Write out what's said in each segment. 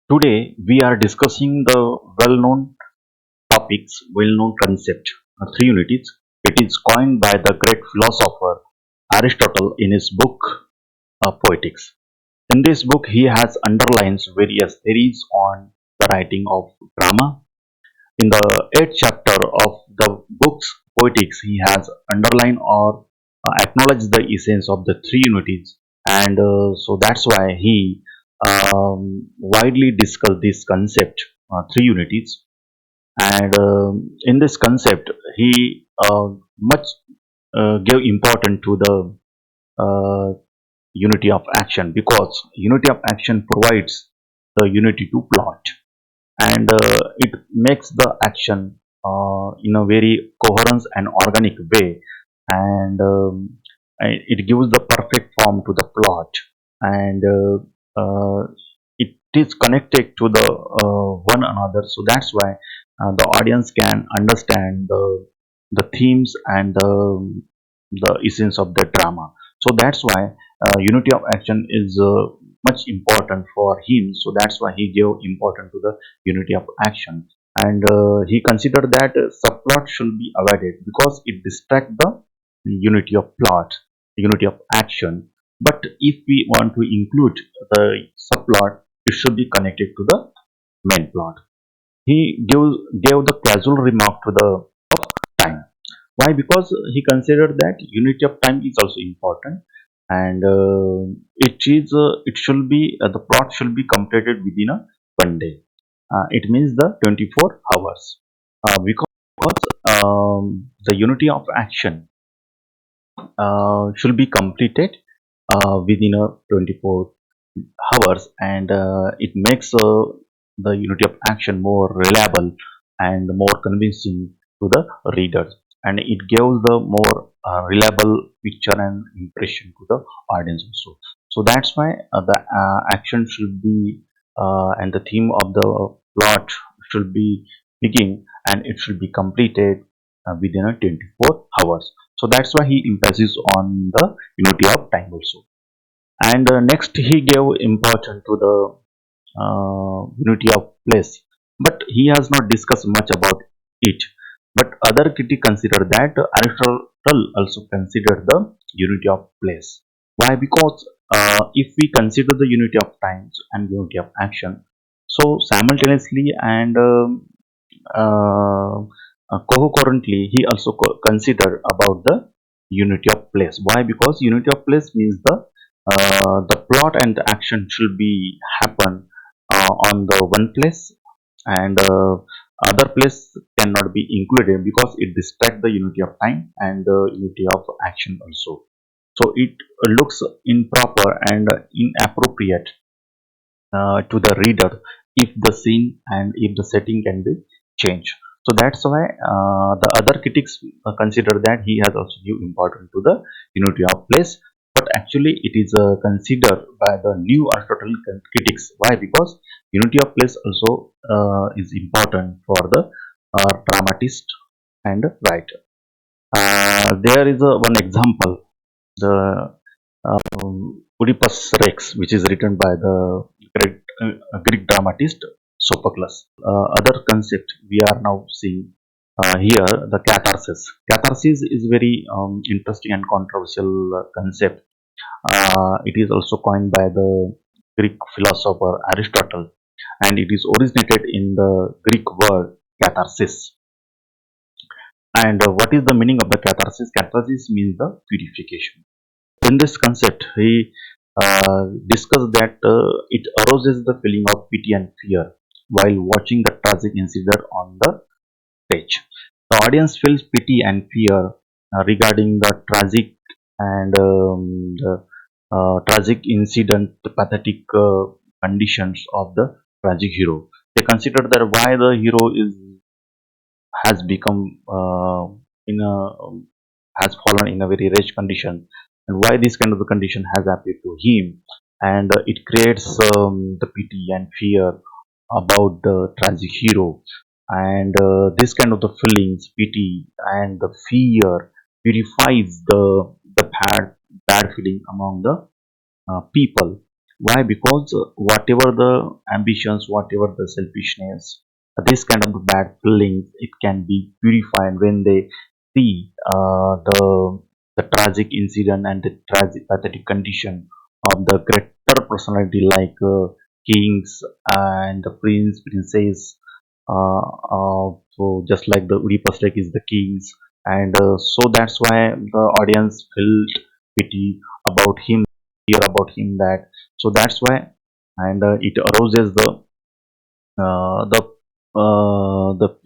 Today we are discussing the well-known topics, well-known concept, three unities. It is coined by the great philosopher Aristotle in his book Poetics. In this book, he has underlines various theories on the writing of drama. In the eighth chapter of the book's Poetics, he has underlined or acknowledged the essence of the three unities, and so that's why he widely discussed this concept, three unities. And in this concept, he much gave importance to the unity of action, because unity of action provides the unity to plot, and it makes the action in a very coherent and organic way, and it gives the perfect form to the plot, and it is connected to the one another, so that's why the audience can understand the themes and the essence of the drama. So that's why unity of action is much important for him, so that's why he gave importance to the unity of action. And he considered that subplot should be avoided because it distracts the unity of plot, unity of action. But if we want to include the subplot, it should be connected to the main plot. He gave the casual remark to the time. Why? Because he considered that unity of time is also important, and it should be the plot should be completed within a one day. It means the 24 hours. Because the unity of action should be completed within a 24 hours, and it makes the unity of action more reliable and more convincing to the reader, and it gives the more reliable picture and impression to the audience also. So that's why the action should be and the theme of the plot should be begin, and it should be completed within a 24 hours. So that's why he emphasizes on the unity of time also. And next he gave importance to the unity of place, but he has not discussed much about it. But other critics consider that Aristotle also considered the unity of place. Why? Because if we consider the unity of times and unity of action, so simultaneously and uh, concurrently he also considered about the unity of place. Why? Because unity of place means the plot and the action should be happen on the one place, and other place cannot be included because it distracts the unity of time and the unity of action also. So it looks improper and inappropriate to the reader if the scene and if the setting can be changed. So that's why the other critics consider that he has also give importance to the unity of place, but actually it is considered by the new Aristotelian critics. Why? Because unity of place also is important for the dramatist and writer. There is one example, the Oedipus Rex, which is written by the Greek dramatist Sophocles. Other concept we are now seeing here, the catharsis. Catharsis is very interesting and controversial concept. It is also coined by the Greek philosopher Aristotle, and it is originated in the Greek word catharsis. And what is the meaning of the catharsis? Catharsis means the purification. In this concept, he discussed that it arouses the feeling of pity and fear while watching the tragic incident on the stage. The audience feels pity and fear regarding the tragic and tragic incident, the pathetic conditions of the tragic hero. They consider that why the hero is has become in a has fallen in a very rich condition, and why this kind of a condition has happened to him, and it creates the pity and fear about the tragic hero, and this kind of the feelings, pity and the fear, purifies the bad feeling among the people. Why? Because whatever the ambitions, whatever the selfishness, this kind of bad feelings, it can be purified when they see the tragic incident and the tragic pathetic condition of the greater personality like kings and the prince, princess. So just like the Oedipus like is the kings, and so that's why the audience felt pity about him, hear about him that. So that's why, and it arouses the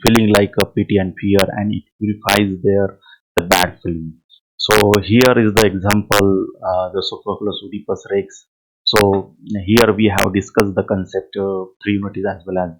feeling like a pity and fear, and it purifies their the bad feeling. So here is the example, the Sophocles Oedipus Rex. So here we have discussed the concept three unities as well as